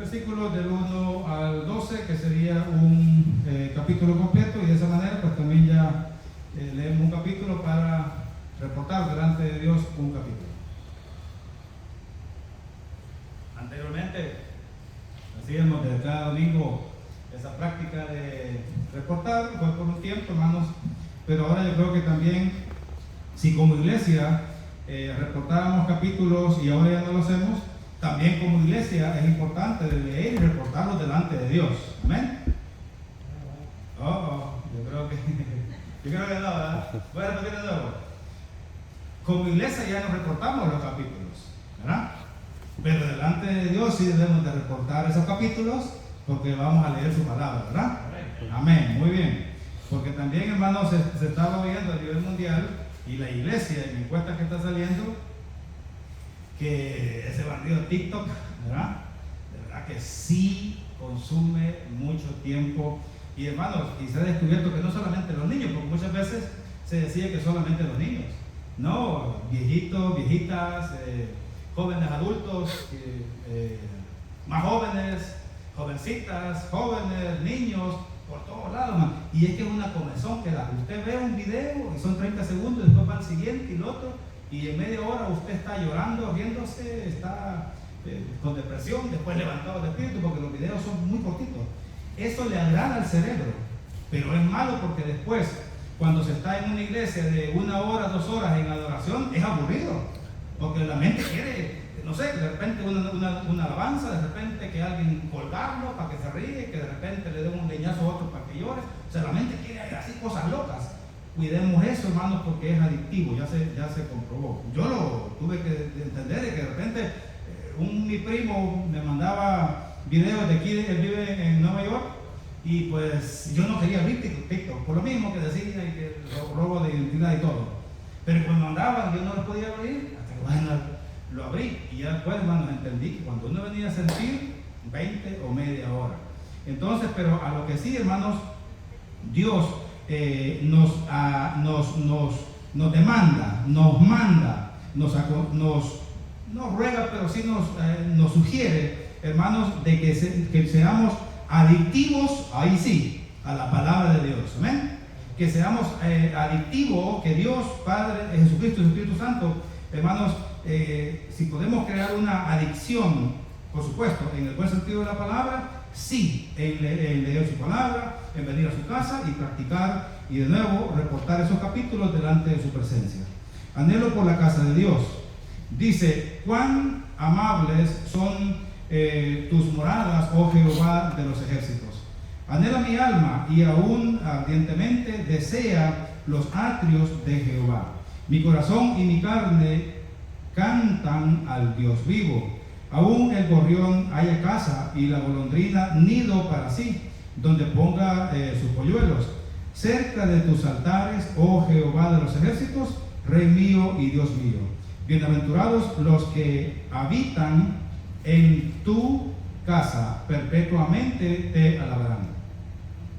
versículos del 1 al 12, que sería un capítulo completo, y de esa manera pues también ya leemos un capítulo para reportar delante de Dios un capítulo. Anteriormente hacíamos de cada domingo esa práctica de reportar, fue por un tiempo, hermanos, pero ahora yo creo que también, si como iglesia reportáramos capítulos y ahora ya no lo hacemos, también como iglesia es importante leer y reportarlos delante de Dios. Amén. Yo creo que no, ¿verdad? Voy a repetir de nuevo. Como iglesia ya nos reportamos los capítulos, ¿verdad? Pero delante de Dios sí debemos de reportar esos capítulos, porque vamos a leer su palabra, ¿verdad? Amén, muy bien. Porque también, hermanos, se está viendo a nivel mundial, y la iglesia, en mi encuesta que está saliendo, que ese bandido TikTok, ¿verdad? De verdad que sí consume mucho tiempo. Y hermanos, y se ha descubierto que no solamente los niños, porque muchas veces se decía que solamente los niños. No, viejitos, viejitas, jóvenes adultos, más jóvenes, jovencitas, jóvenes, niños, por todos lados, man. Y es que es una comezón que da. Usted ve un video y son 30 segundos, después va al siguiente y el otro, y en media hora usted está llorando, riéndose, está con depresión, después levantado de espíritu, porque los videos son muy cortitos. Eso le agrada al cerebro, pero es malo porque después, cuando se está en una iglesia de 1 hora, 2 horas en adoración, es aburrido, porque la mente quiere, no sé, de repente una alabanza, de repente que alguien colgarlo para que se ríe, que de repente le dé un leñazo a otro para que llore. O sea, la mente quiere así cosas locas. Cuidemos eso, hermanos, porque es adictivo, ya se comprobó. Yo lo tuve que entender, de que de repente mi primo me mandaba videos de aquí, él vive en Nueva York, y pues yo no quería abrir TikTok, por lo mismo que decía, y que robo de identidad y todo. Pero cuando mandaban, yo no lo podía abrir, hasta que bueno, lo abrí, y ya después, hermanos, entendí que cuando uno venía a sentir 20 o media hora. Entonces, pero a lo que sí, hermanos, Dios nos demanda, nos manda, nos ruega, pero sí nos sugiere, hermanos, de que seamos adictivos, ahí sí, a la palabra de Dios. Amén. Que seamos adictivos, que Dios, Padre, Jesucristo y Espíritu Santo, hermanos, si podemos crear una adicción, por supuesto, en el buen sentido de la palabra, sí, en leer su palabra, en venir a su casa y practicar, y de nuevo reportar esos capítulos delante de su presencia. Anhelo por la casa de Dios. Dice: cuán amables son tus moradas, oh Jehová de los ejércitos. Anhela mi alma, y aún ardientemente desea los atrios de Jehová. Mi corazón y mi carne cantan al Dios vivo. Aún el gorrión haya casa, y la golondrina nido para sí, donde ponga sus polluelos. Cerca de tus altares, oh Jehová de los ejércitos, Rey mío y Dios mío. Bienaventurados los que habitan en tu casa, perpetuamente te alabarán.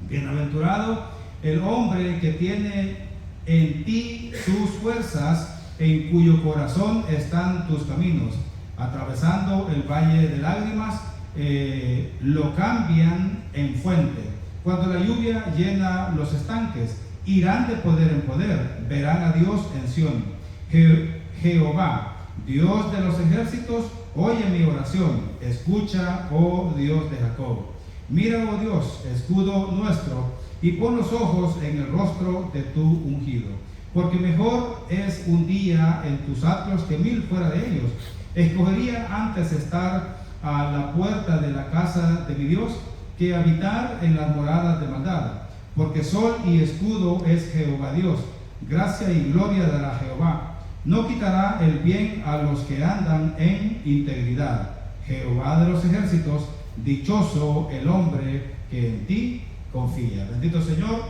Bienaventurado el hombre que tiene en ti sus fuerzas, en cuyo corazón están tus caminos. Atravesando el valle de lágrimas, lo cambian en fuente. Cuando la lluvia llena los estanques, irán de poder en poder, verán a Dios en Sión. Jehová, Dios de los ejércitos, oye mi oración, escucha, oh Dios de Jacob. Mira, oh Dios, escudo nuestro, y pon los ojos en el rostro de tu ungido. Porque mejor es un día en tus atrios que 1000 fuera de ellos. Escogería antes estar a la puerta de la casa de mi Dios que habitar en las moradas de maldad. Porque sol y escudo es Jehová Dios. Gracia y gloria dará Jehová. No quitará el bien a los que andan en integridad. Jehová de los ejércitos, dichoso el hombre que en ti confía. Bendito Señor,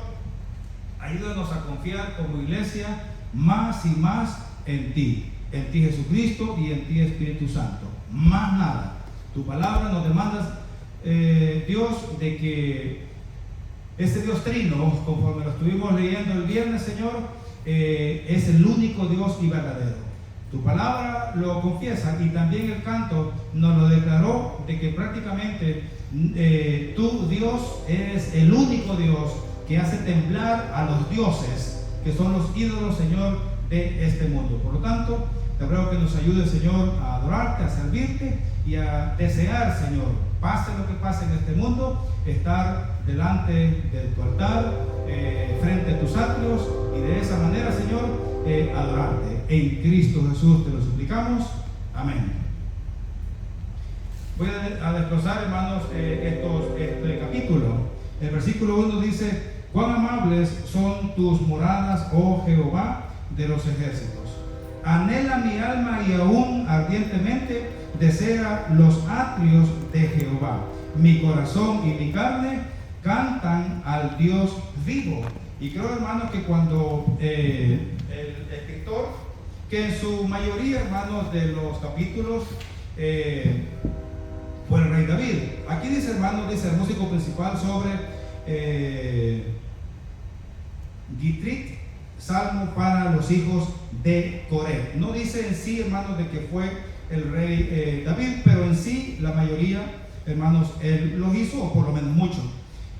ayúdanos a confiar como iglesia más y más en ti Jesucristo y en ti Espíritu Santo. Más nada. Tu palabra nos demanda, Dios, de que este Dios trino, conforme lo estuvimos leyendo el viernes, Señor, es el único Dios y verdadero. Tu palabra lo confiesa, y también el canto nos lo declaró de que prácticamente tú, Dios, eres el único Dios que hace temblar a los dioses, que son los ídolos, Señor, de este mundo. Por lo tanto, te ruego que nos ayude, Señor, a adorarte, a servirte y a desear, Señor, pase lo que pase en este mundo, estar delante de tu altar, frente a tus atrios, y de esa manera, Señor, adorarte. En Cristo Jesús te lo suplicamos. Amén. Voy a desglosar, hermanos, este capítulo. El versículo 1 dice: cuán amables son tus moradas, oh Jehová de los ejércitos. Anhela mi alma y aún ardientemente desea los atrios de Jehová. Mi corazón y mi carne cantan al Dios vivo. Y creo, hermanos, que cuando el escritor, que en su mayoría, hermanos, de los capítulos fue el rey David. Aquí dice, hermanos, dice el músico principal sobre Gitrit, salmo para los hijos de Coré. No dice en sí, hermanos, de que fue el rey David, pero en sí la mayoría, hermanos, él lo hizo, o por lo menos mucho.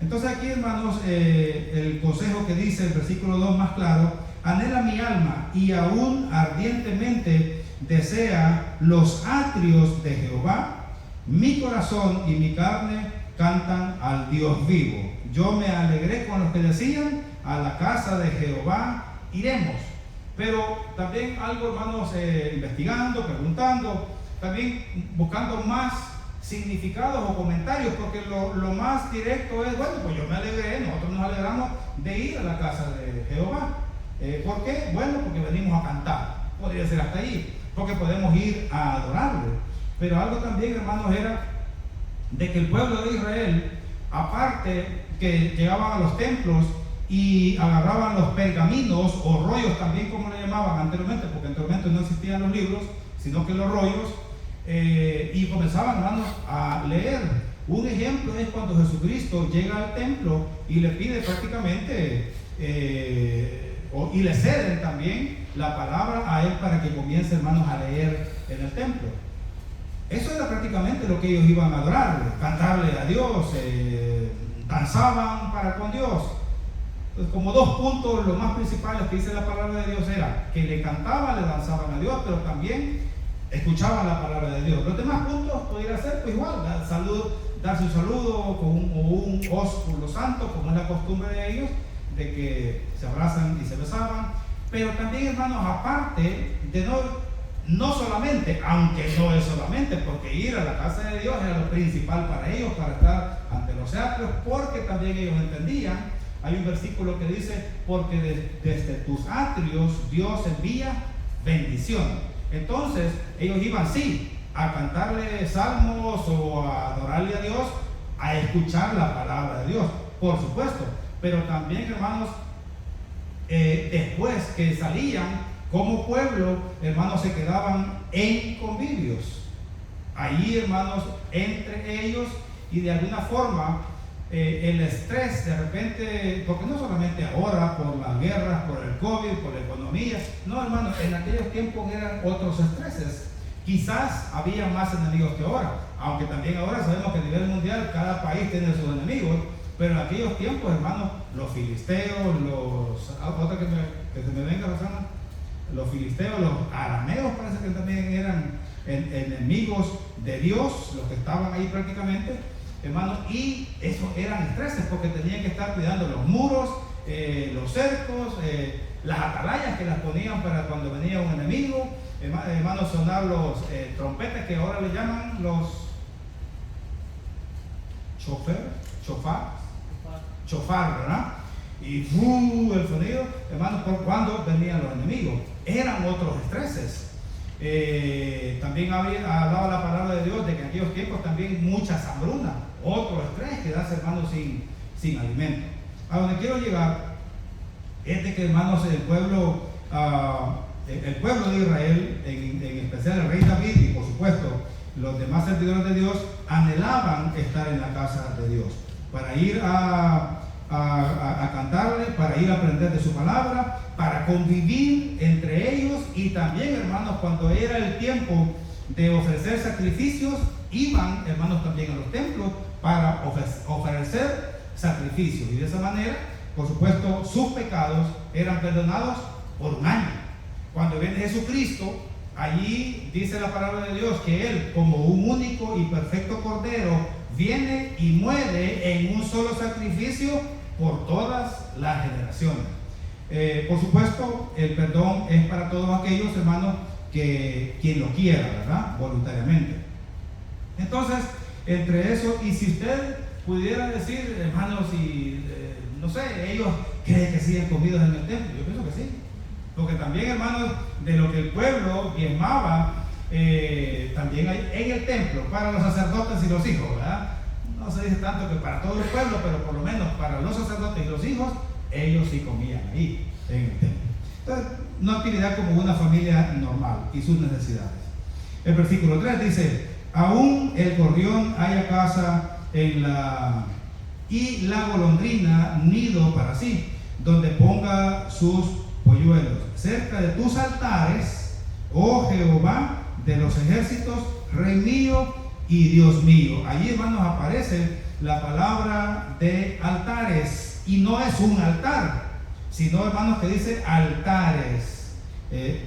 Entonces aquí, hermanos, el consejo que dice el versículo 2 más claro: anhela mi alma y aún ardientemente desea los atrios de Jehová. Mi corazón y mi carne cantan al Dios vivo. Yo me alegré con los que decían: a la casa de Jehová iremos. Pero también algo, hermanos, investigando, preguntando, también buscando más significados o comentarios, porque lo más directo es, bueno, pues yo me alegré, nosotros nos alegramos de ir a la casa de Jehová. ¿Por qué? Bueno, porque venimos a cantar. Podría ser hasta allí, porque podemos ir a adorarle. Pero algo también, hermanos, era de que el pueblo de Israel, aparte que llegaban a los templos y agarraban los pergaminos o rollos, también como le llamaban anteriormente, porque anteriormente no existían los libros, sino que los rollos, y comenzaban, hermanos, a leer. Un ejemplo es cuando Jesucristo llega al templo y le pide prácticamente, y le ceden también la palabra a él para que comience, hermanos, a leer en el templo. Eso era prácticamente lo que ellos iban a adorarle, cantarle a Dios, danzaban para con Dios. Entonces, como dos puntos, los más principales que dice la palabra de Dios era que le cantaban, le danzaban a Dios, pero también escuchaban la palabra de Dios. Los demás puntos podrían ser, pues igual, darse un saludo con un ósculo santo, como es la costumbre de ellos, de que se abrazan y se besaban. Pero también, hermanos, aparte de no solamente, aunque no es solamente, porque ir a la casa de Dios era lo principal para ellos, para estar ante los atrios, porque también ellos entendían. Hay un versículo que dice: porque desde tus atrios Dios envía bendición. Entonces ellos iban, sí, a cantarle salmos o a adorarle a Dios, a escuchar la palabra de Dios, por supuesto. Pero también, hermanos, después que salían como pueblo, hermanos, se quedaban en convivios. Allí, hermanos, entre ellos, y de alguna forma el estrés de repente, porque no solamente ahora por las guerras, por el COVID, por la economía, no, hermanos, en aquellos tiempos eran otros estreses. Quizás había más enemigos que ahora, aunque también ahora sabemos que a nivel mundial cada país tiene sus enemigos, pero en aquellos tiempos, hermanos, los filisteos, otra que se me venga, Rosana, los filisteos, los arameos, parece que también eran enemigos de Dios, los que estaban ahí prácticamente, hermanos, y esos eran estreses porque tenían que estar cuidando los muros, los cercos, las atalayas que las ponían para cuando venía un enemigo, hermanos, sonar los trompetas que ahora le llaman los chofar, ¿verdad? Y el sonido, hermanos, por cuando venían los enemigos. Eran otros estreses. También hablaba la palabra de Dios de que en aquellos tiempos también mucha hambruna, otro estrés, quedarse, hermanos, sin alimento. A donde quiero llegar es de que, hermanos, el pueblo de Israel, en especial el rey David y por supuesto los demás servidores de Dios, anhelaban estar en la casa de Dios. Para ir a a cantarle, para ir a aprender de su palabra, para convivir entre ellos, y también, hermanos, cuando era el tiempo de ofrecer sacrificios, iban, hermanos, también a los templos para ofrecer sacrificios, y de esa manera, por supuesto, sus pecados eran perdonados por un año. Cuando viene Jesucristo, allí dice la palabra de Dios que Él, como un único y perfecto Cordero, viene y muere en un solo sacrificio por todas las generaciones. Por supuesto, el perdón es para todos aquellos, hermanos, que quien lo quiera, ¿verdad? Voluntariamente. Entonces, entre eso, y si usted pudiera decir, hermanos, y no sé, ellos creen que siguen comidos en el templo, yo pienso que sí. Porque también, hermanos, de lo que el pueblo diezmaba, también hay en el templo, para los sacerdotes y los hijos, ¿verdad? No se dice tanto que para todo el pueblo, pero por lo menos para los sacerdotes y los hijos, ellos sí comían ahí, en el templo. Entonces, una actividad como una familia normal y sus necesidades. El versículo 3 dice: aún el gorrión haya casa y la golondrina nido para sí, donde ponga sus polluelos. Cerca de tus altares, oh Jehová de los ejércitos, Rey mío y Dios mío. Allí, hermanos, aparece la palabra de altares, y no es un altar, sino, hermanos, que dice altares,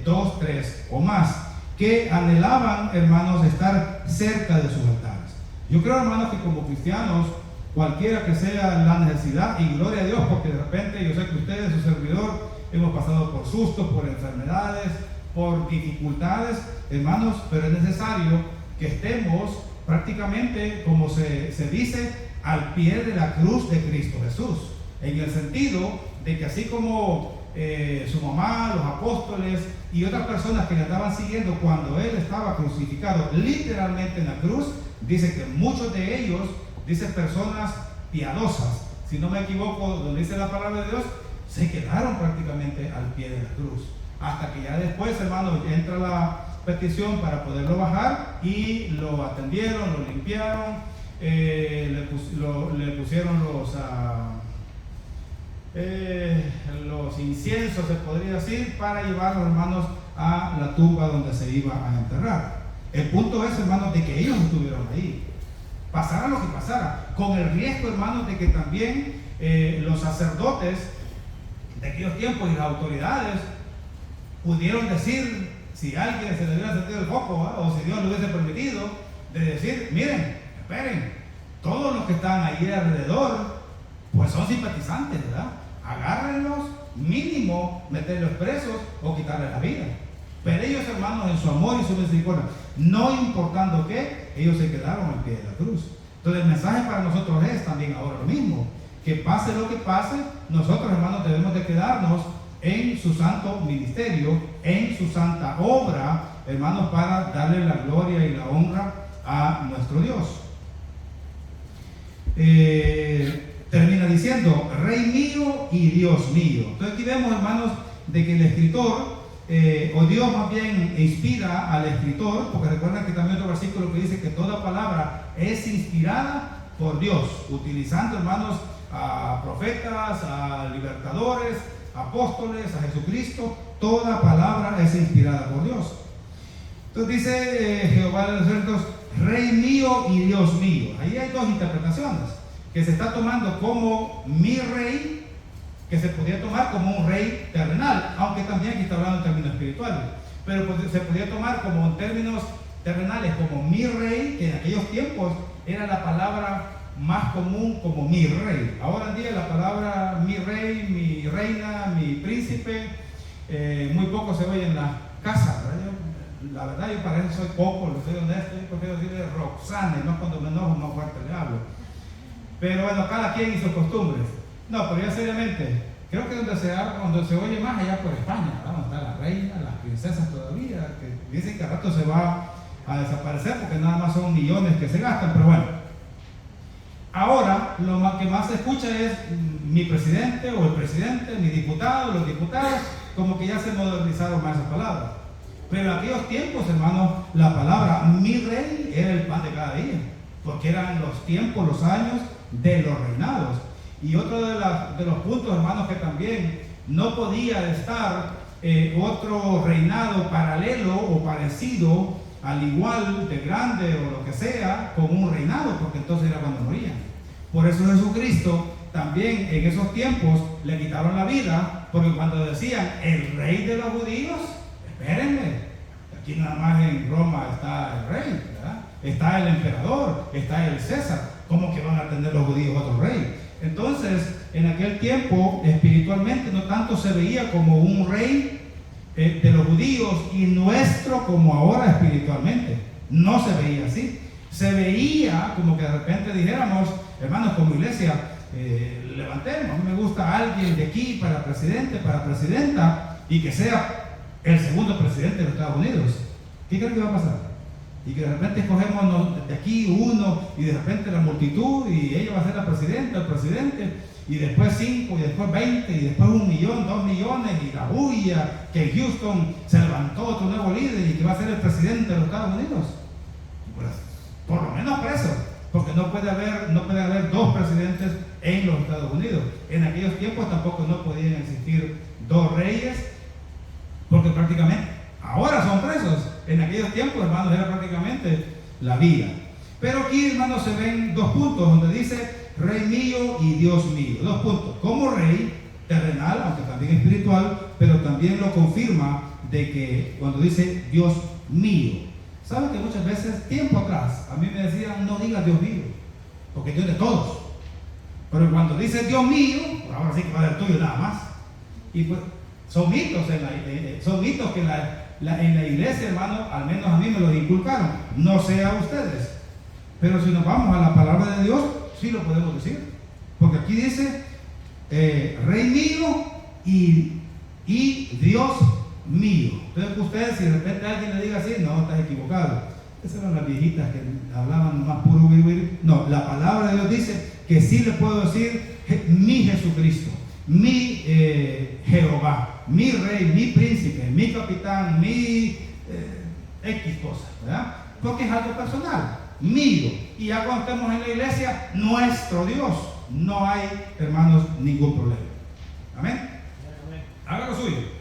2, 3 o más, que anhelaban, hermanos, estar cerca de sus altares. Yo creo, hermanos, que como cristianos, cualquiera que sea la necesidad, y gloria a Dios, porque de repente yo sé que ustedes, su servidor, hemos pasado por sustos, por enfermedades, por dificultades, hermanos, pero es necesario que estemos prácticamente, como se dice, al pie de la cruz de Cristo Jesús, en el sentido de que así como su mamá, los apóstoles y otras personas que le estaban siguiendo cuando Él estaba crucificado literalmente en la cruz, dice que muchos de ellos, dice personas piadosas, si no me equivoco, donde dice la palabra de Dios, se quedaron prácticamente al pie de la cruz, hasta que ya después, hermanos, entra la petición para poderlo bajar, y lo atendieron, lo limpiaron, le pusieron los inciensos, se podría decir, para llevar, hermanos, a la tumba donde se iba a enterrar. El punto es, hermanos, de que ellos estuvieron ahí, pasara lo que pasara, con el riesgo, hermanos, de que también los sacerdotes de aquellos tiempos y las autoridades pudieron decir, si alguien se le hubiera sentido el foco, o si Dios lo hubiese permitido, de decir: miren, esperen, todos los que están ahí alrededor pues son simpatizantes, ¿verdad? Agárrenlos, mínimo meterlos presos o quitarles la vida. Pero ellos, hermanos, en su amor y su misericordia, no importando qué, ellos se quedaron al pie de la cruz. Entonces el mensaje para nosotros es también ahora lo mismo, que pase lo que pase, nosotros, hermanos, debemos de quedarnos en su santo ministerio, en su santa obra, hermanos, para darle la gloria y la honra a nuestro Dios. Termina diciendo: Rey mío y Dios mío. Entonces aquí vemos, hermanos, de que el escritor, o Dios más bien, inspira al escritor, porque recuerden que también otro versículo que dice que toda palabra es inspirada por Dios, utilizando, hermanos, a profetas, a libertadores, apóstoles, a Jesucristo. Toda palabra es inspirada por Dios. Entonces dice Jehová de los ejércitos, Rey mío y Dios mío. Ahí hay dos interpretaciones, que se está tomando como mi rey, que se podía tomar como un rey terrenal, aunque también aquí está hablando en términos espirituales, pero pues se podía tomar como en términos terrenales, como mi rey, que en aquellos tiempos era la palabra más común, como mi rey. Ahora en día la palabra mi rey, mi reina, mi príncipe, muy poco se oye en la casa, ¿verdad? La verdad, yo para eso soy poco, lo soy honesto, yo prefiero decirle Roxane, no cuando me enojo, más fuerte le hablo. Pero bueno, cada quien y sus costumbres. No, pero ya seriamente, creo que donde se oye más allá por España, ¿verdad? Donde está la reina, las princesas todavía, que dicen que al rato se va a desaparecer porque nada más son millones que se gastan, pero bueno. Ahora, lo que más se escucha es mi presidente o el presidente, mi diputado, los diputados, como que ya se modernizaron más esas palabras. Pero en aquellos tiempos, hermanos, la palabra mi rey era el pan de cada día, porque eran los tiempos, los años de los reinados. Y otro de los puntos, hermanos, que también no podía estar otro reinado paralelo o parecido, al igual de grande o lo que sea, con un reinado, porque entonces era cuando morían. Por eso Jesucristo también en esos tiempos le quitaron la vida, porque cuando decían el rey de los judíos, espérenme, aquí nada más en Roma está el rey, ¿verdad? Está el emperador, está el César. ¿Cómo que van a tener los judíos otro rey? Entonces, en aquel tiempo, espiritualmente, no tanto se veía como un rey de los judíos y nuestro como ahora espiritualmente. No se veía así. Se veía como que de repente dijéramos, hermanos, como iglesia, levantemos, a mí me gusta alguien de aquí para presidente, para presidenta, y que sea el segundo presidente de los Estados Unidos. ¿Qué creen que va a pasar? Y que de repente escogemos de aquí uno, y de repente la multitud, y ella va a ser la presidenta, el presidente, y después 5, y después 20, y después 1 millón, 2 millones, y la bulla, que en Houston se levantó otro nuevo líder y que va a ser el presidente de los Estados Unidos. Pues, por lo menos preso, porque no puede haber 2 presidentes en los Estados Unidos. En aquellos tiempos tampoco no podían existir 2 reyes, porque prácticamente ahora son presos. En aquellos tiempos, hermanos, era prácticamente la vida. Pero aquí, hermanos, se ven 2 puntos donde dice Rey mío y Dios mío. 2 puntos. Como rey terrenal, aunque también espiritual, pero también lo confirma de que cuando dice Dios mío. ¿Saben que muchas veces, tiempo atrás, a mí me decían no digas Dios mío, porque Dios es de todos? Pero cuando dice Dios mío, ahora sí que va a ser tuyo nada más. Y pues son mitos, son mitos que en la iglesia, hermano, al menos a mí me los inculcaron. No sé a ustedes. Pero si nos vamos a la palabra de Dios, sí lo podemos decir. Porque aquí dice Rey mío y Dios mío. Entonces ustedes, si de repente alguien le diga así, no, estás equivocado. Esas eran las viejitas que hablaban más puro vivir. No, la palabra de Dios dice que sí le puedo decir mi Jesucristo, mi Jehová, mi rey, mi príncipe, mi capitán, mi X cosas, ¿verdad? Porque es algo personal, mío. Y ya cuando estemos en la iglesia, nuestro Dios, no hay, hermanos, ningún problema. Amén. Haga lo suyo.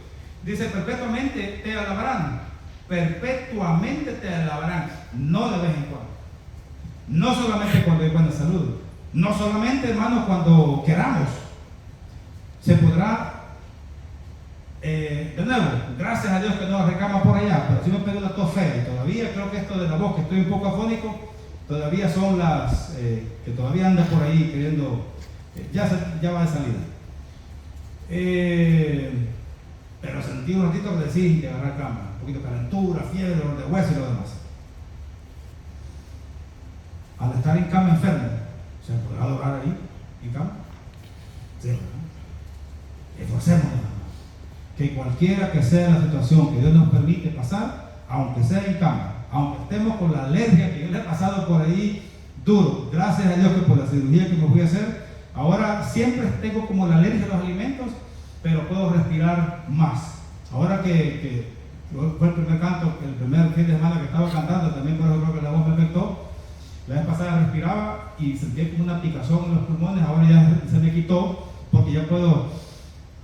Dice, perpetuamente te alabarán. Perpetuamente te alabarán. No de vez en cuando. No solamente cuando hay buena salud. No solamente, hermanos, cuando queramos. Se podrá, de nuevo, gracias a Dios que no recama por allá, pero sí me pegó una tos fea. Y todavía creo que esto de la voz, que estoy un poco afónico, todavía son las que todavía anda por ahí queriendo, ya va de salida. Pero sentí un ratito que decís que agarrar cama, un poquito de calentura, fiebre, dolor de hueso y lo demás. Al estar en cama enfermo, ¿se podrá adorar ahí en cama? Sí, ¿verdad? Esforcémonos, que cualquiera que sea la situación que Dios nos permite pasar, aunque sea en cama, aunque estemos con la alergia que yo le he pasado por ahí duro, gracias a Dios que por la cirugía que me fui a hacer, ahora siempre tengo como la alergia a los alimentos, pero puedo respirar más. Ahora que fue el primer canto, el primer fin de semana que estaba cantando, también por eso creo que la voz me afectó. La vez pasada respiraba y sentía como una picazón en los pulmones, ahora ya se me quitó porque ya puedo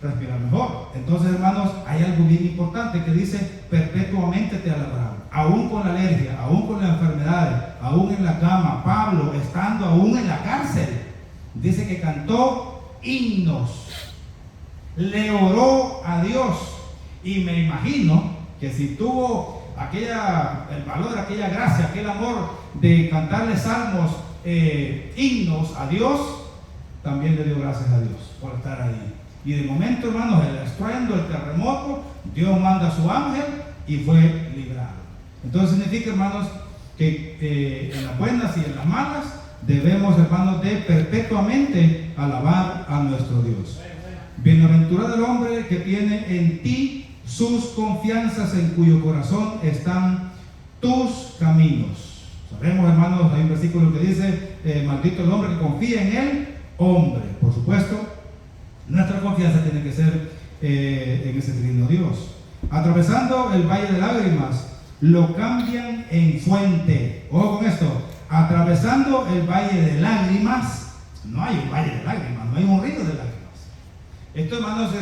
respirar mejor. Entonces, hermanos, hay algo bien importante que dice perpetuamente te alabarán, aún con la alergia, aún con las enfermedades, aún en la cama. Pablo, estando aún en la cárcel, dice que cantó himnos, le oró a Dios, y me imagino que si tuvo el valor, aquella gracia, aquel amor de cantarle salmos, himnos a Dios, también le dio gracias a Dios por estar ahí. Y de momento, hermanos, el estruendo, el terremoto, Dios manda a su ángel y fue librado. Entonces significa, hermanos, que en las buenas y en las malas debemos, hermanos, de perpetuamente alabar a nuestro Dios. Bienaventurado el hombre que tiene en ti sus confianzas, en cuyo corazón están tus caminos. Sabemos, hermanos, hay un versículo que dice, maldito el hombre que confía en el hombre. Por supuesto, nuestra confianza tiene que ser en ese divino Dios. Atravesando el valle de lágrimas, lo cambian en fuente. Ojo con esto. Atravesando el valle de lágrimas, No hay un valle de lágrimas, no hay un río de lágrimas. Esto, hermanos,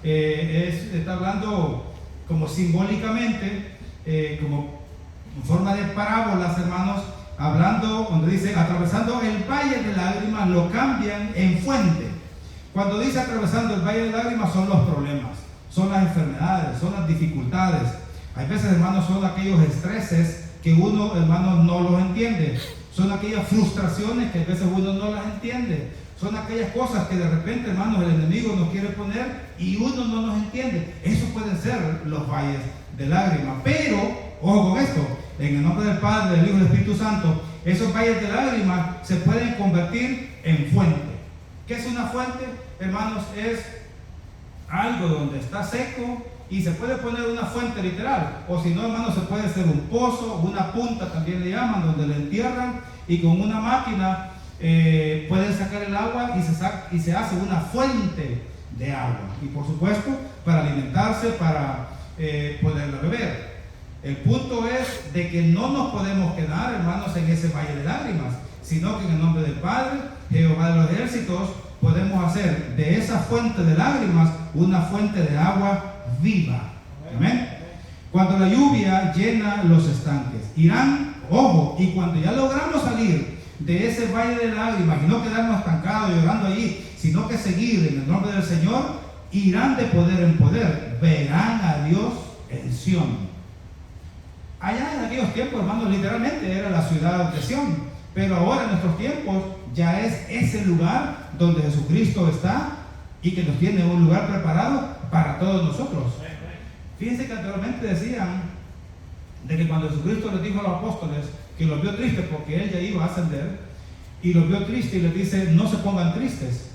está hablando como simbólicamente, como en forma de parábolas, hermanos, hablando, donde dice, atravesando el valle de lágrimas, lo cambian en fuente. Cuando dice atravesando el valle de lágrimas, son los problemas, son las enfermedades, son las dificultades. Hay veces, hermanos, son aquellos estreses que uno, hermanos, no los entiende. Son aquellas frustraciones que a veces uno no las entiende. Son aquellas cosas que de repente, hermanos, el enemigo nos quiere poner y uno no nos entiende. Esos pueden ser los valles de lágrimas. Pero, ojo con esto, en el nombre del Padre, del Hijo y del Espíritu Santo, esos valles de lágrimas se pueden convertir en fuente. ¿Qué es una fuente? Hermanos, es algo donde está seco y se puede poner una fuente literal, o si no, hermanos, se puede hacer un pozo, una punta también le llaman, donde le entierran y con una máquina pueden sacar el agua y se hace una fuente de agua, y por supuesto para alimentarse, para poderla beber. El punto es de que no nos podemos quedar, hermanos, en ese valle de lágrimas, sino que en el nombre del Padre, Jehová de los ejércitos, podemos hacer de esa fuente de lágrimas una fuente de agua viva. Amén. Cuando la lluvia llena los estanques, irán, ojo, y cuando ya logramos salir de ese valle de lágrimas y no quedarnos estancados llorando allí, sino que seguir en el nombre del Señor, irán de poder en poder, verán a Dios en Sión. Allá en aquellos tiempos, hermanos, literalmente era la ciudad de Sión, pero ahora en nuestros tiempos ya es ese lugar donde Jesucristo está y que nos tiene un lugar preparado para todos nosotros. Fíjense que anteriormente decían de que cuando Jesucristo les dijo a los apóstoles que los vio tristes porque Él ya iba a ascender, y los vio tristes y les dice, no se pongan tristes,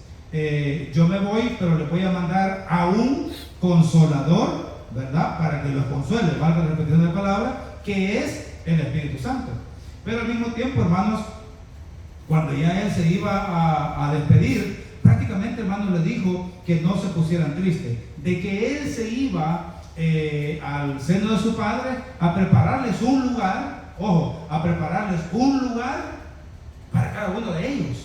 yo me voy, pero les voy a mandar a un consolador, ¿verdad? Para que los consuele, valga la repetición de la palabra, que es el Espíritu Santo. Pero al mismo tiempo, hermanos, cuando ya Él se iba a despedir, prácticamente, hermanos, les dijo que no se pusieran tristes, de que Él se iba al seno de su Padre a prepararles un lugar, ojo, a prepararles un lugar para cada uno de ellos.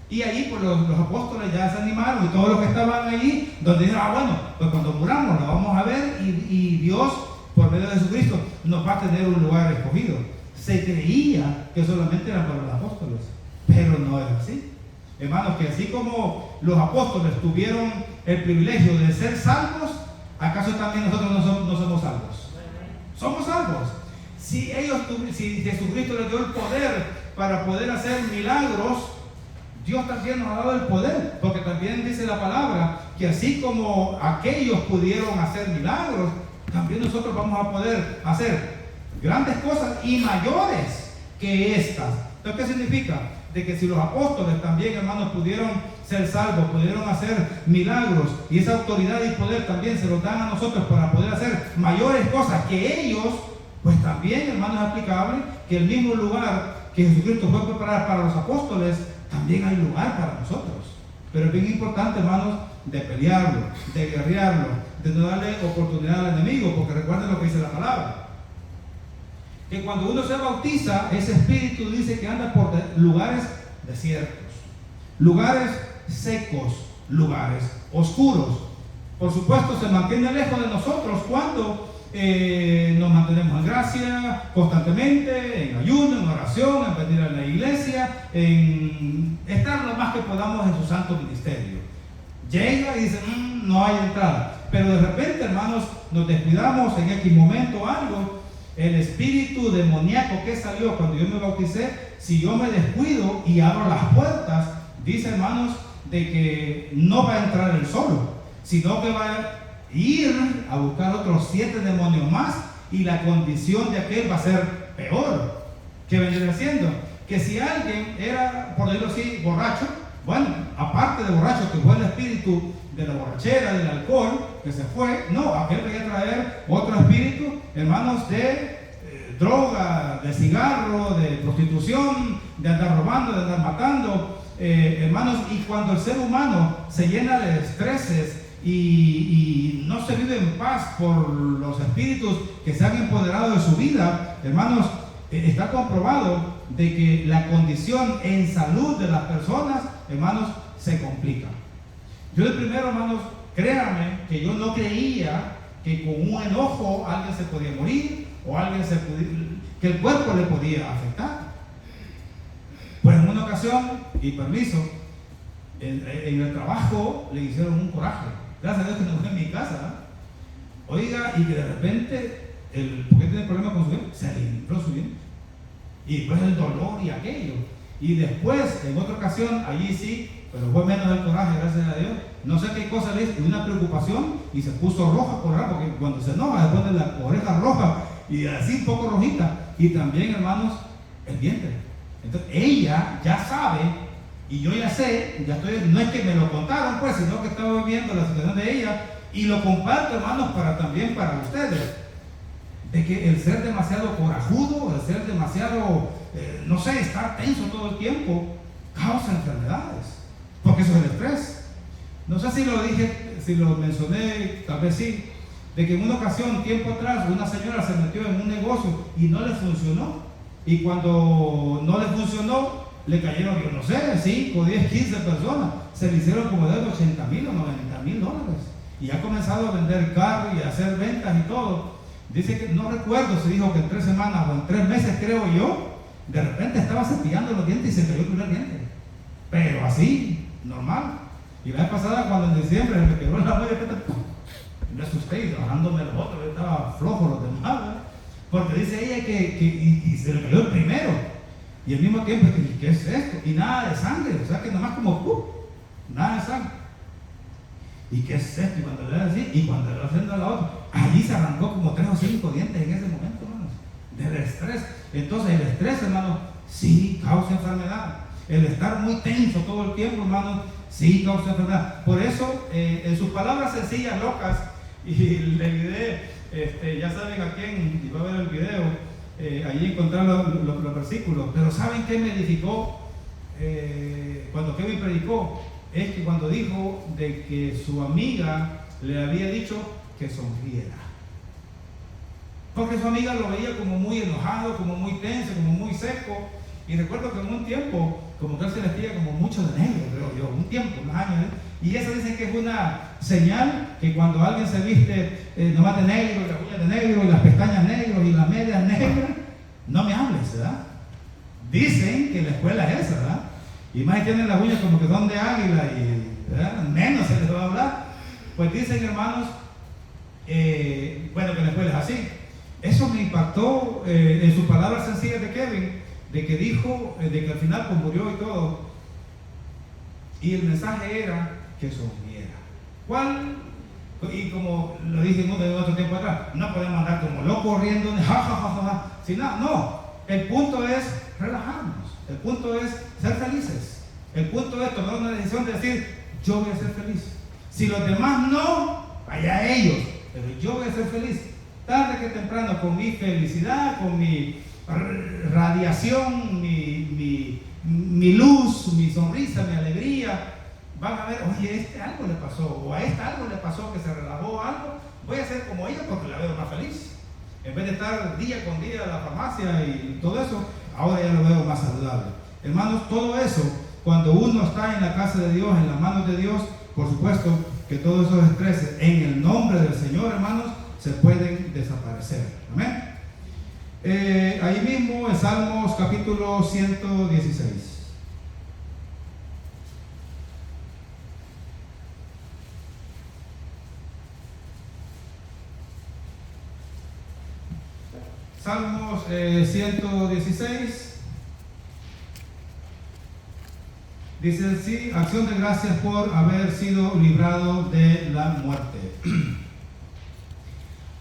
Y ahí pues los apóstoles ya se animaron, y todos los que estaban allí, donde dijeron, bueno, pues cuando muramos lo vamos a ver, y Dios, por medio de Jesucristo, nos va a tener un lugar escogido. Se creía que solamente era para los apóstoles, pero no era así. Hermanos, que así como los apóstoles tuvieron el privilegio de ser salvos, ¿acaso también nosotros no somos salvos? Somos salvos. Si Jesucristo les dio el poder para poder hacer milagros, Dios también nos ha dado el poder, porque también dice la palabra que así como aquellos pudieron hacer milagros, también nosotros vamos a poder hacer grandes cosas y mayores que estas. Entonces, ¿qué significa? De que si los apóstoles también, hermanos, pudieron ser salvos, pudieron hacer milagros, y esa autoridad y poder también se los dan a nosotros para poder hacer mayores cosas que ellos, pues también, hermanos, es aplicable que el mismo lugar que Jesucristo fue a preparar para los apóstoles, también hay lugar para nosotros. Pero es bien importante, hermanos, de pelearlo, de guerrearlo, de no darle oportunidad al enemigo, porque recuerden lo que dice la palabra, que cuando uno se bautiza, ese espíritu dice que anda por lugares desiertos, lugares secos, lugares oscuros. Por supuesto, se mantiene lejos de nosotros cuando nos mantenemos en gracia constantemente, en ayuno, en oración, en venir a la iglesia, en estar lo más que podamos en su santo ministerio. Llega y dice, no hay entrada. Pero de repente, hermanos, nos descuidamos en X momento algo. El espíritu demoníaco que salió cuando yo me bauticé, si yo me descuido y abro las puertas, dice, hermanos, de que no va a entrar él solo, sino que va a ir a buscar otros 7 demonios más, y la condición de aquel va a ser peor. ¿Qué vendría siendo? Que si alguien era, por decirlo así, borracho, bueno, aparte de borracho, que fue el espíritu de la borrachera, del alcohol, que se fue, no, aquel quería traer otro espíritu, hermanos, de droga, de cigarro, de prostitución, de andar robando, de andar matando, hermanos. Y cuando el ser humano se llena de estreses y no se vive en paz por los espíritus que se han empoderado de su vida, hermanos, está comprobado de que la condición en salud de las personas, hermanos, se complica. Yo de primero, hermanos, créanme que yo no creía que con un enojo alguien se podía morir o que el cuerpo le podía afectar. Pues en una ocasión, y permiso, en el trabajo le hicieron un coraje. Gracias a Dios que no fue en mi casa. Oiga, y que de repente, porque tiene problemas con su diente, se le infló su diente. Y después el dolor y aquello. Y después, en otra ocasión, allí sí, pero fue menos el coraje, gracias a Dios. No sé qué cosa le hizo, y una preocupación, y se puso roja por porque cuando se enoja, se pone la oreja roja, y así un poco rojita. Y también, hermanos, el diente. Entonces, ella ya sabe, y yo ya sé, no es que me lo contaron, pues, sino que estaba viendo la situación de ella, y lo comparto, hermanos, también para ustedes, de que el ser demasiado corajudo, el ser demasiado, no sé, estar tenso todo el tiempo, causa enfermedades, porque eso es el estrés. No sé si lo dije, si lo mencioné, tal vez sí, de que en una ocasión, tiempo atrás, una señora se metió en un negocio y no le funcionó. Y cuando no le funcionó, le cayeron, yo no sé, 5, 10, 15 personas. Se le hicieron como de 80,000 o 90,000 dólares. Y ha comenzado a vender carros y a hacer ventas y todo. Dice que, no recuerdo si dijo que en 3 semanas o en 3 meses, creo yo, de repente estaba cepillando los dientes y se cayó el primer diente. Pero así, normal. Y la vez pasada, cuando en diciembre me quebró la muela, me asusté y bajándome los otros, estaba flojo los demás, ¿verdad? Porque dice ella y se le cayó el primero. Y al mismo tiempo, ¿qué es esto? Y nada de sangre, o sea que nomás como, nada de sangre. ¿Y qué es esto? Y cuando le da así, y cuando le va haciendo a la otra, allí se arrancó como 3 o 5 dientes en ese momento, hermanos, del estrés. Entonces el estrés, hermanos, sí causa enfermedad. El estar muy tenso todo el tiempo, hermanos, sí causa enfermedad. Por eso, en sus palabras sencillas, locas, y le ayudé, ya saben a quién, y va a ver el video, allí encontrar los versículos. Pero ¿saben qué me edificó cuando Kevin predicó? Es que cuando dijo de que su amiga le había dicho que sonriera. Porque su amiga lo veía como muy enojado, como muy tenso, como muy seco. Y recuerdo que en un tiempo, como que él se vestía como mucho de negro, creo yo, un tiempo, unos años. Y eso dicen que es una señal que cuando alguien se viste nomás de negro, y las uñas de negro, y las pestañas negras, y las medias negras, no me hables, ¿verdad? Dicen que la escuela es esa, ¿verdad? Y más tienen las uñas como que son de águila, y ¿verdad? Menos se les va a hablar. Pues dicen, hermanos, bueno, que la escuela es así. Eso me impactó en sus palabras sencillas de Kevin, de que dijo, de que al final pues murió y todo. Y el mensaje era que sonriera. ¿Cuál? Y como lo dije en otro tiempo atrás, no podemos andar como locos corriendo, sin nada. No, el punto es relajarnos. El punto es ser felices. El punto es tomar una decisión de decir, yo voy a ser feliz. Si los demás no, allá ellos, pero yo voy a ser feliz. Tarde que temprano, con mi felicidad, con mi radiación, mi luz, mi sonrisa, mi alegría, van a ver, oye, algo le pasó, o a algo le pasó que se relajó algo, voy a ser como ella porque la veo más feliz. En vez de estar día con día en la farmacia y todo eso, ahora ya lo veo más saludable. Hermanos, todo eso, cuando uno está en la casa de Dios, en las manos de Dios, por supuesto que todos esos estreses, en el nombre del Señor, hermanos, se pueden desaparecer. Amén. Ahí mismo en Salmos capítulo 116. Salmos 116. Dice así: acción de gracias por haber sido librado de la muerte.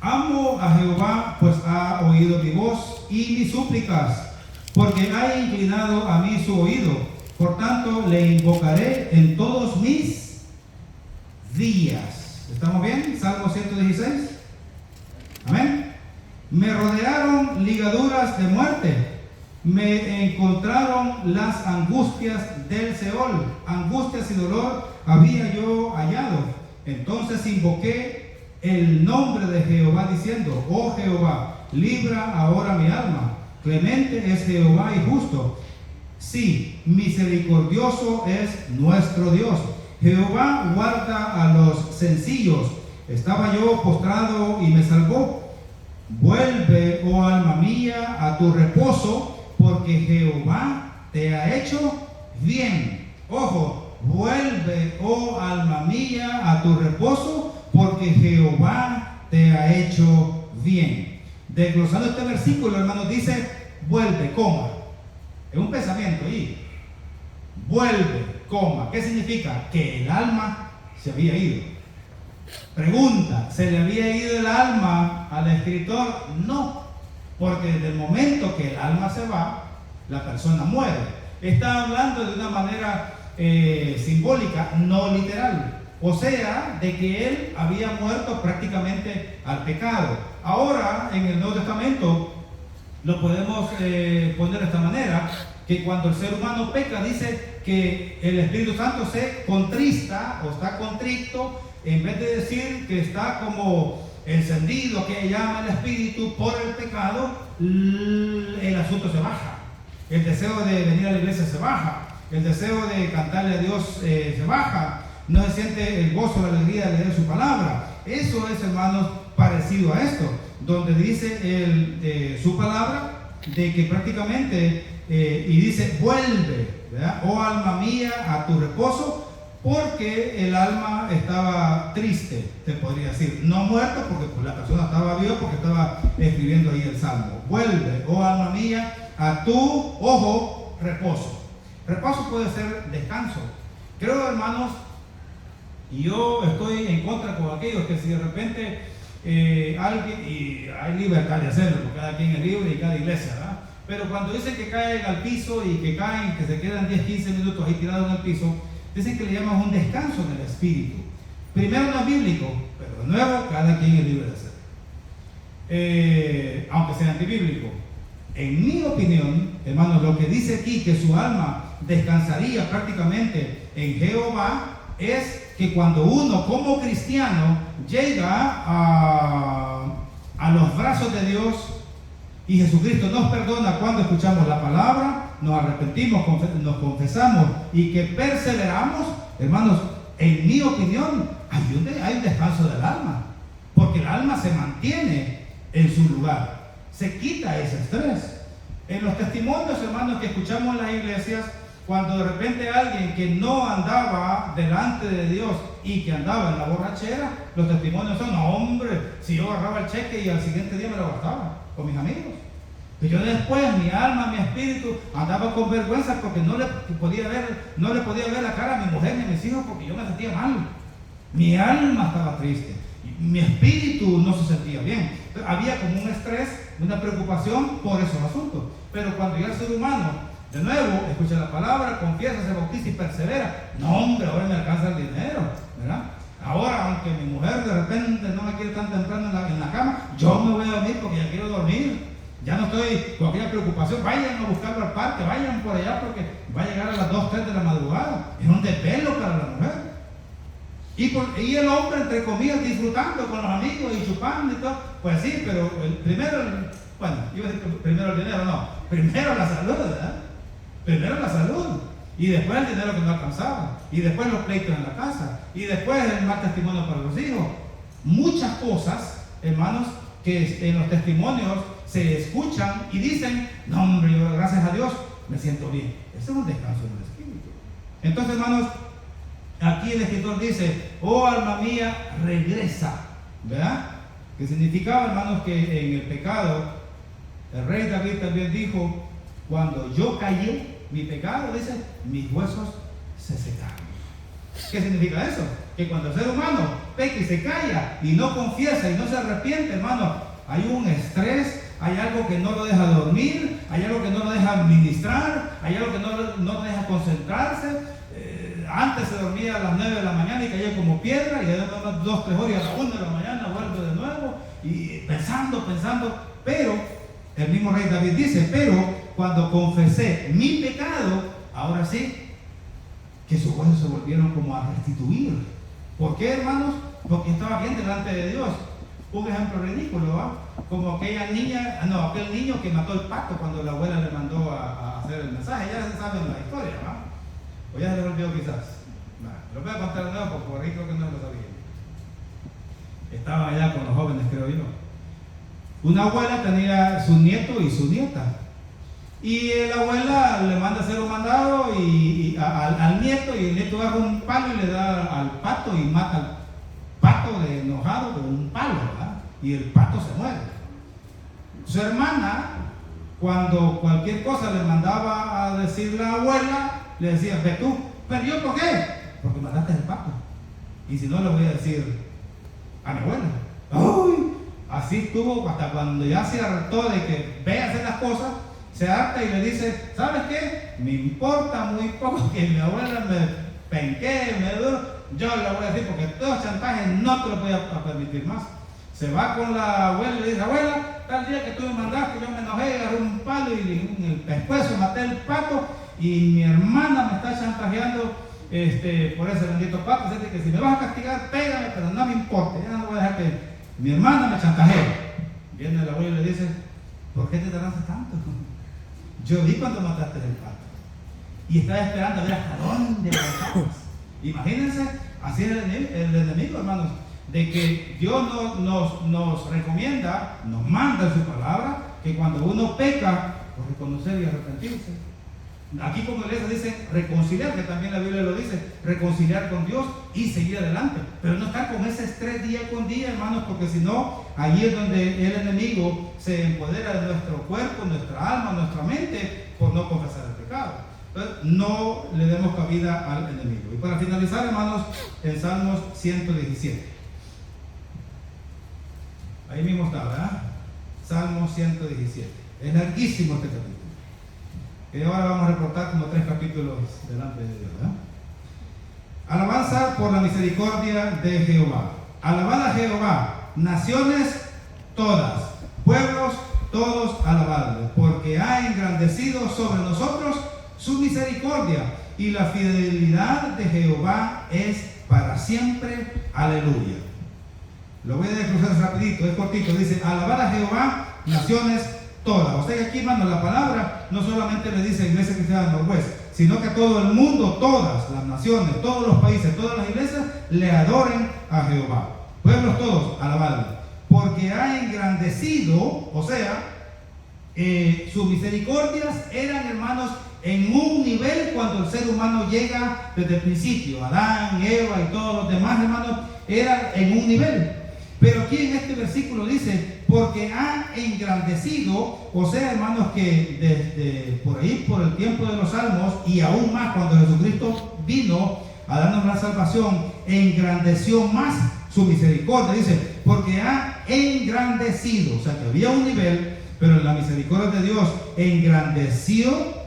Amo a Jehová, pues ha oído mi voz y mis súplicas, porque ha inclinado a mí su oído. Por tanto, le invocaré en todos mis días. ¿Estamos bien? Salmo 116. Amén. Me rodearon ligaduras de muerte. Me encontraron las angustias del Seol. Angustias y dolor había yo hallado. Entonces invoqué el nombre de Jehová diciendo: oh Jehová, libra ahora mi alma. clemente es Jehová y justo. Sí, misericordioso es nuestro Dios. Jehová guarda a los sencillos. Estaba yo postrado y me salvó. Vuelve, oh alma mía, a tu reposo, porque Jehová te ha hecho bien. Ojo, vuelve, oh alma mía, a tu reposo, porque Jehová te ha hecho bien. Desglosando este versículo, hermanos, dice, vuelve, coma. Es un pensamiento ahí. Vuelve, coma. ¿Qué significa? Que el alma se había ido. Pregunta, ¿se le había ido el alma al escritor? No, porque desde el momento que el alma se va, la persona muere. Está hablando de una manera simbólica, no literal. O sea, de que él había muerto prácticamente al pecado. Ahora, en el Nuevo Testamento, lo podemos poner de esta manera, que cuando el ser humano peca, dice que el Espíritu Santo se contrista o está contrito, en vez de decir que está como encendido, que llama el Espíritu por el pecado, el asunto se baja. El deseo de venir a la iglesia se baja. El deseo de cantarle a Dios se baja. No se siente el gozo, la alegría de leer su palabra. Eso es, hermanos, parecido a esto, donde dice su palabra de que prácticamente, y dice, vuelve, ¿verdad? Oh alma mía, a tu reposo, porque el alma estaba triste, te podría decir, no muerto, porque pues, la persona estaba viva, porque estaba escribiendo ahí el salmo. Vuelve, oh alma mía, a tu, ojo, reposo. Reposo puede ser descanso. Creo, hermanos, y yo estoy en contra con aquellos que si de repente alguien, y hay libertad de hacerlo, porque cada quien es libre y cada iglesia, ¿verdad? Pero cuando dicen que caen al piso y que caen, que se quedan 10, 15 minutos ahí tirados en el piso, dicen que le llaman un descanso en el espíritu. Primero no es bíblico, pero de nuevo cada quien es libre de hacerlo. Aunque sea antibíblico. En mi opinión, hermanos, lo que dice aquí que su alma descansaría prácticamente en Jehová es que cuando uno como cristiano llega a los brazos de Dios y Jesucristo nos perdona cuando escuchamos la palabra, nos arrepentimos, nos confesamos y que perseveramos, hermanos, en mi opinión hay un descanso del alma, porque el alma se mantiene en su lugar, se quita ese estrés. En los testimonios, hermanos, que escuchamos en las iglesias, cuando de repente alguien que no andaba delante de Dios y que andaba en la borrachera, los testimonios son, no, hombre, si yo agarraba el cheque y al siguiente día me lo gastaba con mis amigos. Y yo después, mi alma, mi espíritu, andaba con vergüenza porque no le podía ver la cara a mi mujer ni a mis hijos porque yo me sentía mal. Mi alma estaba triste. Mi espíritu no se sentía bien. Había como un estrés, una preocupación por esos asuntos. Pero cuando ya el ser humano, de nuevo, escucha la palabra, confiesa, se bautiza y persevera, no, hombre, ahora me alcanza el dinero, ¿verdad? Ahora, aunque mi mujer de repente no me quiere tan temprano en la cama, yo me voy a dormir porque ya quiero dormir. Ya no estoy con aquella preocupación, vayan a buscarlo al parque, vayan por allá porque va a llegar a las 2, 3 de la madrugada. Es un desvelo para la mujer. Y el hombre, entre comillas, disfrutando con los amigos y chupando y todo. Pues sí, pero primero el dinero, no. Primero la salud, ¿verdad? Primero la salud. Y después el dinero que no alcanzaba. Y después los pleitos en la casa. Y después el mal testimonio para los hijos. Muchas cosas, hermanos, que en los testimonios se escuchan y dicen, no, hombre, yo gracias a Dios me siento bien. Ese es un descanso en el espíritu. Entonces, hermanos, aquí el escritor dice, oh alma mía, regresa, ¿verdad? Que significaba, hermanos, que en el pecado, el rey David también dijo, cuando yo callé mi pecado, dice, mis huesos se secaron. ¿Qué significa eso? Que cuando el ser humano peca y se calla y no confiesa y no se arrepiente, hermano, hay un estrés, hay algo que no lo deja dormir, hay algo que no lo deja administrar, hay algo que no lo deja concentrarse. Antes se dormía a las 9 de la mañana y caía como piedra, y de 2, 3 horas y a las 1 de la mañana vuelve de nuevo, y pensando, pero el mismo rey David dice, pero cuando confesé mi pecado, ahora sí, que sus huesos se volvieron como a restituir. ¿Por qué, hermanos? Porque estaba bien delante de Dios. un ejemplo ridículo, ¿va? Como aquel niño que mató el pato cuando la abuela le mandó a hacer el mensaje. Ya se sabe la historia, ¿va? O ya se lo olvidó quizás. Lo voy a contar de nuevo porque por ahí creo que no lo sabía. Estaba allá con los jóvenes, creo yo. Una abuela tenía su nieto y su nieta. Y la abuela le manda a hacer un mandado al nieto, y el nieto agarra un palo y le da al pato y mata al pato de enojado con un palo, ¿verdad? Y el pato se muere. Su hermana, cuando cualquier cosa le mandaba a decir la abuela, le decía: ve tú. ¿Pero yo por qué? Porque mataste al pato. Y si no, le voy a decir a mi abuela. ¡Uy! Así estuvo hasta cuando ya se hartó de que ve a hacer las cosas, se harta y le dice: ¿sabes qué? Me importa muy poco que mi abuela me penquee, yo le voy a decir, porque todos chantajes no te lo voy a permitir más. Se va con la abuela y le dice: abuela, tal día que tú me mandaste, yo me enojé, agarré un palo y en el pescuezo maté el pato, y mi hermana me está chantajeando por ese bendito pato, así que si me vas a castigar, pégame, pero no me importa, ya no voy a dejar que mi hermana me chantajee. Viene la abuela y le dice: ¿por qué te tardaste tanto? Yo vi cuando mataste el pato y estaba esperando a ver hasta dónde lo matabas. Imagínense, así es el enemigo, hermanos, de que Dios nos recomienda, nos manda en su palabra, que cuando uno peca, por reconocer y arrepentirse. Aquí como iglesia dice reconciliar, que también la Biblia lo dice, reconciliar con Dios y seguir adelante, pero no estar con ese estrés día con día, hermanos, porque si no, allí es donde el enemigo se empodera de nuestro cuerpo, nuestra alma, nuestra mente, por no confesar el pecado. Entonces, no le demos cabida al enemigo. Y para finalizar, hermanos, en Salmos 117. Ahí mismo está, ¿verdad? Salmos 117. Es larguísimo este capítulo. Y ahora vamos a reportar como 3 capítulos delante de Dios, ¿verdad? Alabanza por la misericordia de Jehová. Alabad a Jehová, naciones todas, pueblos todos alabadle, porque ha engrandecido sobre nosotros su misericordia, y la fidelidad de Jehová es para siempre. Aleluya. Lo voy a desglosar rapidito, es cortito. Dice: alabad a Jehová, naciones todas. O sea que aquí, hermano, la palabra no solamente le dice a Iglesia Cristiana Norwest, sino que todo el mundo, todas las naciones, todos los países, todas las iglesias le adoren a Jehová. Pueblos todos, alabadle, porque ha engrandecido, o sea, sus misericordias eran, hermanos, en un nivel cuando el ser humano llega desde el principio. Adán, Eva y todos los demás, hermanos, eran en un nivel. Pero aquí en este versículo dice: porque ha engrandecido, o sea, hermanos, que desde por ahí, por el tiempo de los salmos, y aún más cuando Jesucristo vino a darnos la salvación, engrandeció más su misericordia. Dice: porque ha engrandecido, o sea que había un nivel, pero en la misericordia de Dios engrandeció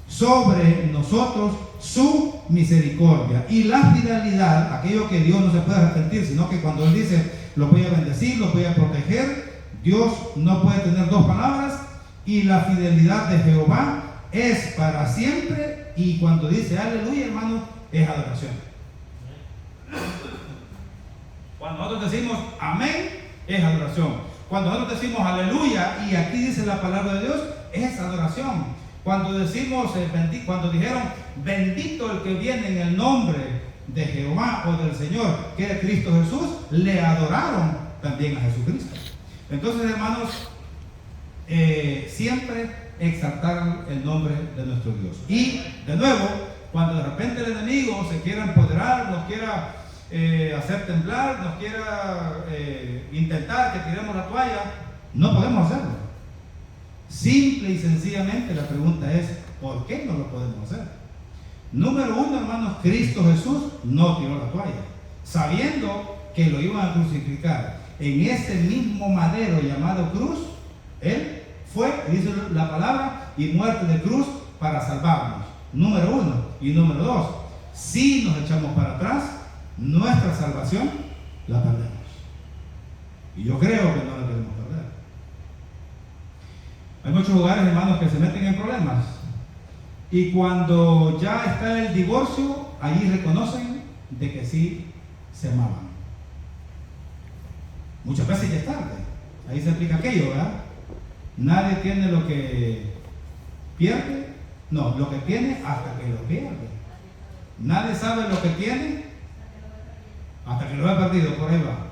sobre nosotros su misericordia. Y la fidelidad, aquello que Dios no se puede arrepentir, sino que cuando Él dice: los voy a bendecir, los voy a proteger, Dios no puede tener dos palabras. Y la fidelidad de Jehová es para siempre. Y cuando dice aleluya, hermano, es adoración. Cuando nosotros decimos amén, es adoración. Cuando nosotros decimos aleluya, y aquí dice la palabra de Dios, es adoración. Cuando decimos, cuando dijeron bendito el que viene en el nombre de Jehová o del Señor, que es Cristo Jesús, le adoraron también a Jesucristo. Entonces, hermanos, siempre exaltar el nombre de nuestro Dios. Y de nuevo, cuando de repente el enemigo se quiera empoderar, nos quiera hacer temblar, nos quiera intentar que tiremos la toalla, no podemos hacerlo. Simple y sencillamente la pregunta es: ¿por qué no lo podemos hacer? Número uno, hermanos, Cristo Jesús no tiró la toalla, sabiendo que lo iban a crucificar en ese mismo madero llamado cruz. Él fue, dice la palabra, y muerte de cruz para salvarnos. Número uno. Y número dos, si nos echamos para atrás, nuestra salvación la perdemos. Y yo creo que no la queremos perder. Hay muchos lugares, hermanos, que se meten en problemas, y cuando ya está el divorcio, allí reconocen de que sí se amaban. muchas veces ya es tarde. Ahí se explica aquello, ¿verdad? Nadie tiene lo que pierde, no, lo que tiene hasta que lo pierde. Nadie sabe lo que tiene hasta que lo ha perdido. Por ahí va.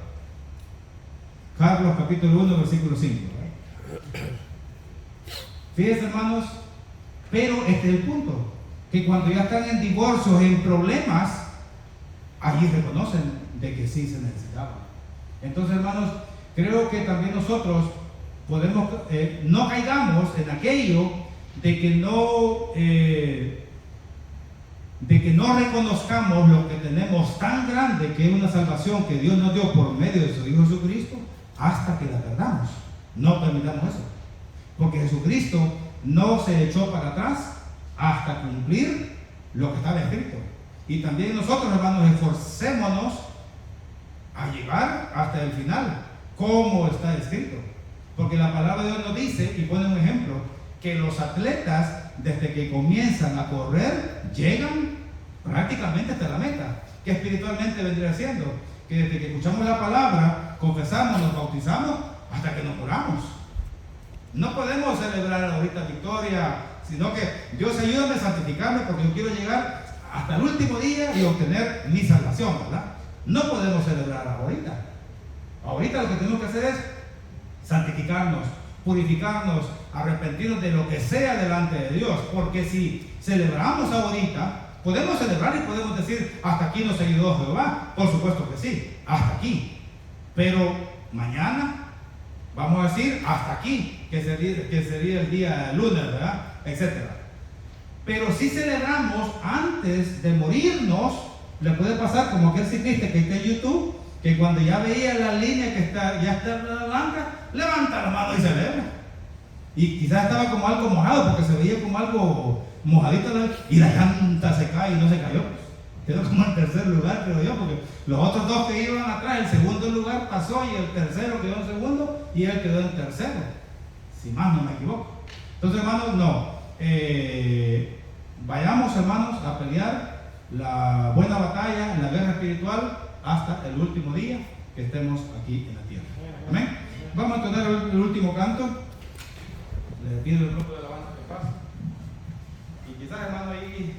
Carlos capítulo 1, versículo 5. Fíjense, hermanos, pero este es el punto, que cuando ya están en divorcios, en problemas, allí reconocen de que sí se necesitaba. Entonces, hermanos, creo que también nosotros podemos, no caigamos en aquello de que no reconozcamos lo que tenemos tan grande, que es una salvación que Dios nos dio por medio de su Hijo Jesucristo, hasta que la perdamos. No permitamos eso, porque Jesucristo no se echó para atrás hasta cumplir lo que estaba escrito. Y también nosotros, hermanos, esforcémonos a llegar hasta el final, como está escrito. Porque la palabra de Dios nos dice, y pone un ejemplo, que los atletas, desde que comienzan a correr, llegan prácticamente hasta la meta, que espiritualmente vendría siendo, que desde que escuchamos la palabra, confesamos, nos bautizamos, hasta que nos curamos. No podemos celebrar ahorita victoria, sino que Dios ayúdame a santificarme, porque yo quiero llegar hasta el último día y obtener mi salvación, ¿verdad? No podemos celebrar ahorita. Ahorita lo que tenemos que hacer es santificarnos, purificarnos, arrepentirnos de lo que sea delante de Dios, porque si celebramos ahorita, podemos celebrar y podemos decir, hasta aquí nos ayudó Jehová. Por supuesto que sí, hasta aquí. Pero mañana vamos a decir hasta aquí, que sería el día lunes, ¿verdad? Etcétera. Pero si celebramos antes de morirnos, le puede pasar como aquel ciclista que está en YouTube, que cuando ya veía la línea que ya está en la blanca, levanta la mano y celebra. Y quizás estaba como algo mojado, porque se veía como algo mojadito, y la llanta se cae y no se cayó. Quedó como en tercer lugar, creo yo, porque los otros dos que iban atrás, el segundo lugar pasó y el tercero quedó en segundo y él quedó en tercero, si más no me equivoco. Entonces, hermanos, no. Vayamos, hermanos, a pelear la buena batalla en la guerra espiritual hasta el último día que estemos aquí en la tierra. Amén. Vamos a tener el último canto. Le pido el grupo de alabanza que pase. Y quizás, hermano, ahí